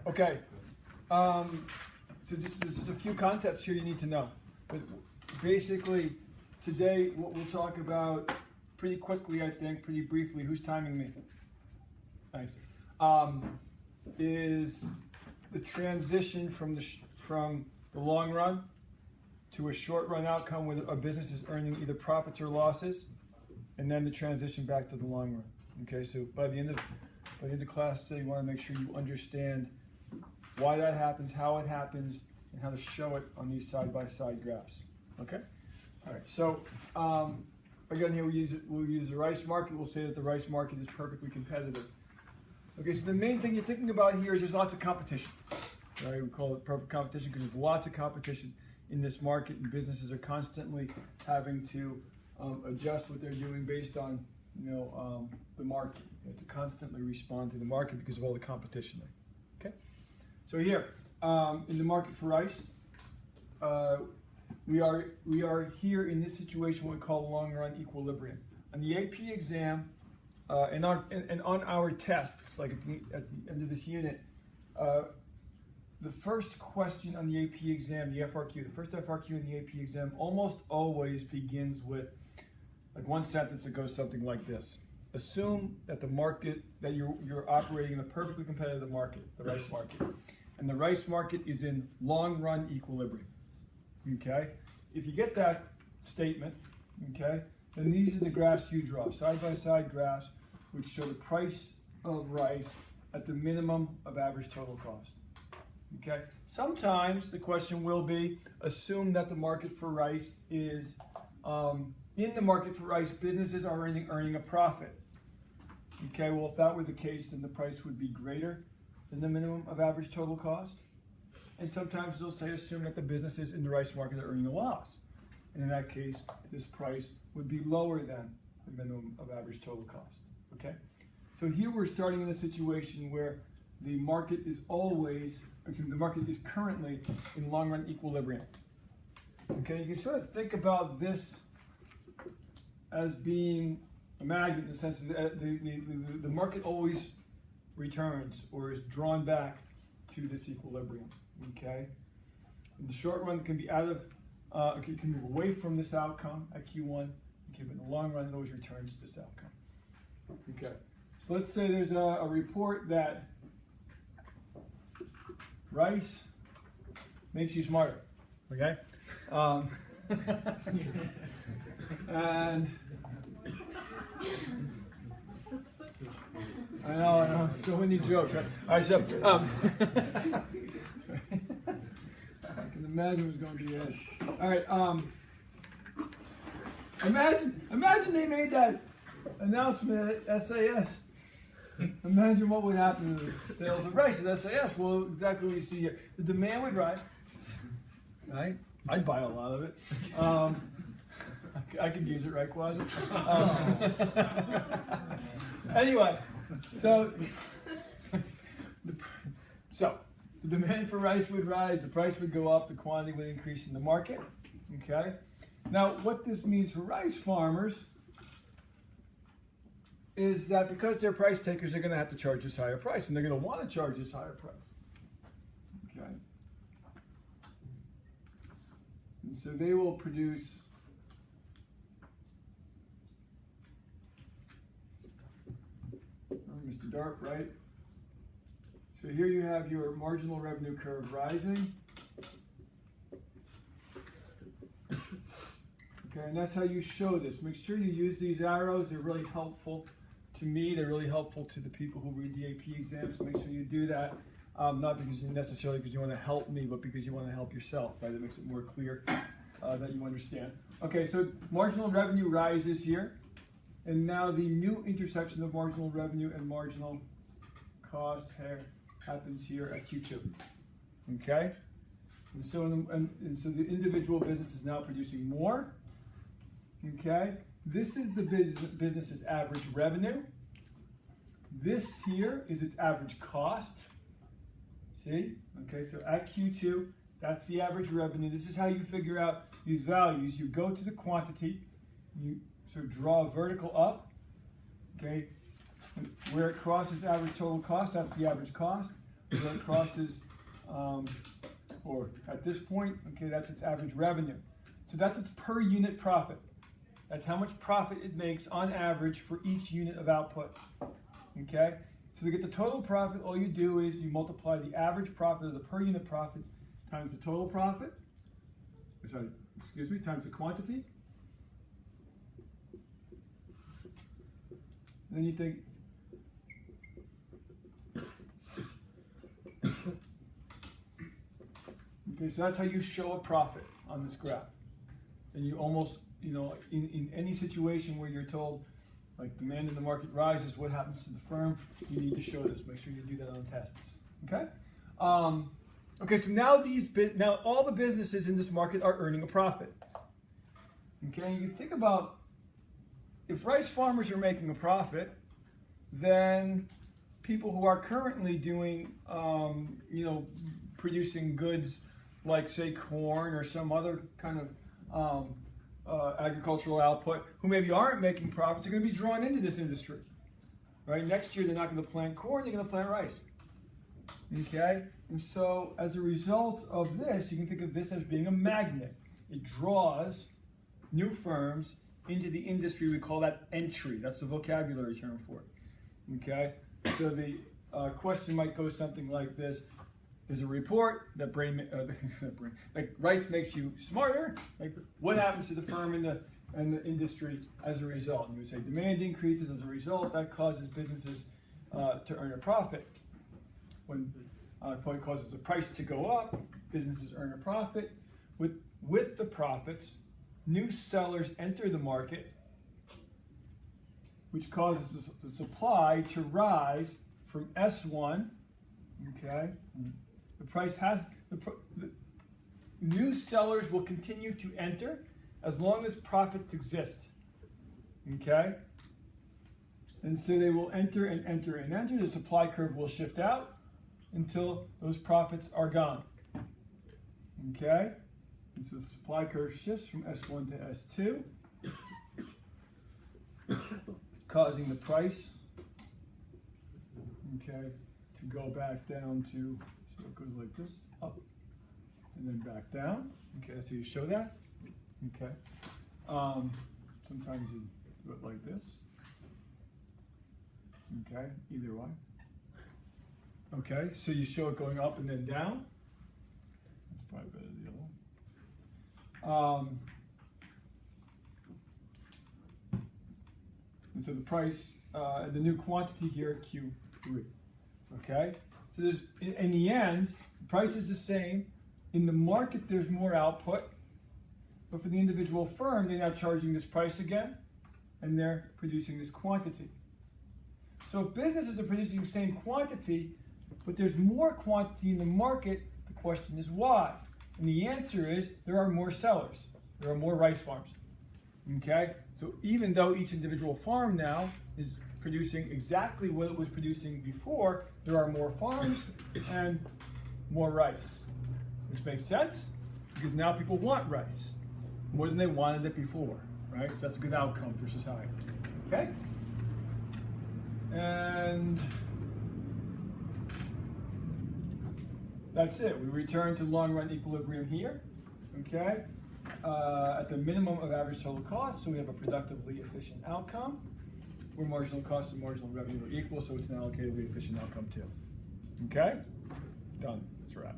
Okay, so just there's a few concepts here you need to know. But basically, today what we'll talk about pretty quickly, I think, pretty briefly. Who's timing me? Thanks. Is the transition from the long run to a short run outcome where a business is earning either profits or losses, and then the transition back to the long run. Okay, so by the end of class today, you want to make sure you understand why that happens, how it happens, and how to show it on these side-by-side graphs. Okay? All right, so again here we'll use the rice market. We'll say that the rice market is perfectly competitive. Okay, so the main thing you're thinking about here is there's lots of competition. Right? We call it perfect competition because there's lots of competition in this market, and businesses are constantly having to adjust what they're doing based on the market. They have to constantly respond to the market because of all the competition there. Okay, so here in the market for rice, we are here in this situation what we call long run equilibrium. On the AP exam and on our tests, like at the end of this unit, the first question on the AP exam, the first FRQ in the AP exam almost always begins with like one sentence that goes something like this. Assume that the market, that you're operating in a perfectly competitive market, the rice market, and the rice market is in long run equilibrium. Okay? If you get that statement, okay, then these are the graphs you draw, side-by-side graphs, which show the price of rice at the minimum of average total cost. Okay? Sometimes the question will be, assume that the market for rice is, in the market for rice, businesses are earning a profit. Okay, well, if that were the case, then the price would be greater than the minimum of average total cost. And sometimes they'll say, assume that the businesses in the rice market are earning a loss. And in that case, this price would be lower than the minimum of average total cost. Okay? So here we're starting in a situation where the market is currently in long run equilibrium. Okay, you can sort of think about this as being a magnet in the sense that the market always returns or is drawn back to this equilibrium. Okay, in the short run, it can be it can move away from this outcome at Q1. Okay, but in the long run, it always returns to this outcome. Okay, so let's say there's a report that rice makes you smarter. Okay, and I know, so many jokes, right? All right, so I can imagine what's going to be it. All right, imagine they made that announcement at SAS. Imagine what would happen to the sales of rice at SAS. Well, exactly what you see here. The demand would rise, right? I'd buy a lot of it. I could use it, right, Quasi? Anyway, so the demand for rice would rise, the price would go up, the quantity would increase in the market. Okay. Now, what this means for rice farmers is that because they're price takers, they're going to have to charge this higher price, and they're going to want to charge this higher price. Okay. And so they will produce Mr. Darp, right? So here you have your marginal revenue curve rising. Okay, and that's how you show this. Make sure you use these arrows. They're really helpful to me. They're really helpful to the people who read the AP exams. So make sure you do that. Not because necessarily because you want to help me, but because you want to help yourself, right? That makes it more clear that you understand. Okay, so marginal revenue rises here. And now the new intersection of marginal revenue and marginal cost happens here at Q2. Okay? And so the individual business is now producing more. Okay? This is the business's average revenue. This here is its average cost. See? Okay, so at Q2, that's the average revenue. This is how you figure out these values. You go to the quantity, you sort of draw a vertical up, okay? Where it crosses average total cost, that's the average cost. when it crosses, or at this point, okay, that's its average revenue. So that's its per unit profit. That's how much profit it makes on average for each unit of output. Okay? So to get the total profit, all you do is you multiply the average profit, or the per unit profit, times the total profit, times the quantity. Then you think, okay, so that's how you show a profit on this graph. And you almost, in any situation where you're told, like, demand in the market rises, what happens to the firm? You need to show this. Make sure you do that on tests. Okay? Okay, so now all the businesses in this market are earning a profit. Okay, you think about, if rice farmers are making a profit, then people who are currently doing, producing goods like, say, corn or some other kind of agricultural output, who maybe aren't making profits, are going to be drawn into this industry. Right? Next year, they're not going to plant corn; they're going to plant rice. Okay, and so as a result of this, you can think of this as being a magnet. It draws new firms into the industry. We call that entry. That's the vocabulary term for it. Okay, so the question might go something like this: there's a report that like rice makes you smarter. Like, what happens to the firm and the industry as a result? And you would say demand increases as a result. That causes businesses to earn a profit. When it causes the price to go up, businesses earn a profit. With the profits, new sellers enter the market, which causes the supply to rise from S1. Okay, the price has the new sellers will continue to enter as long as profits exist. Okay, and so they will enter and enter and enter. The supply curve will shift out until those profits are gone. Okay, and so the supply curve shifts from S1 to S2, causing the price, okay, to go back down to, so it goes like this, up, and then back down. Okay, so you show that. Okay, sometimes you do it like this. Okay, either way. Okay, so you show it going up and then down. That's probably better than the other one. And so the price, the new quantity here, Q3. Okay, so there's, in the end, the price is the same. In the market, there's more output. But for the individual firm, they're now charging this price again, and they're producing this quantity. So if businesses are producing the same quantity, but there's more quantity in the market, the question is why? And the answer is there are more sellers. There are more rice farms. Okay? So even though each individual farm now is producing exactly what it was producing before, there are more farms and more rice. Which makes sense, because now people want rice more than they wanted it before. Right? So that's a good outcome for society. Okay? And that's it. We return to long-run equilibrium here, okay, at the minimum of average total cost, so we have a productively efficient outcome, where marginal cost and marginal revenue are equal, so it's an allocatively efficient outcome too. Okay? Done. That's a wrap.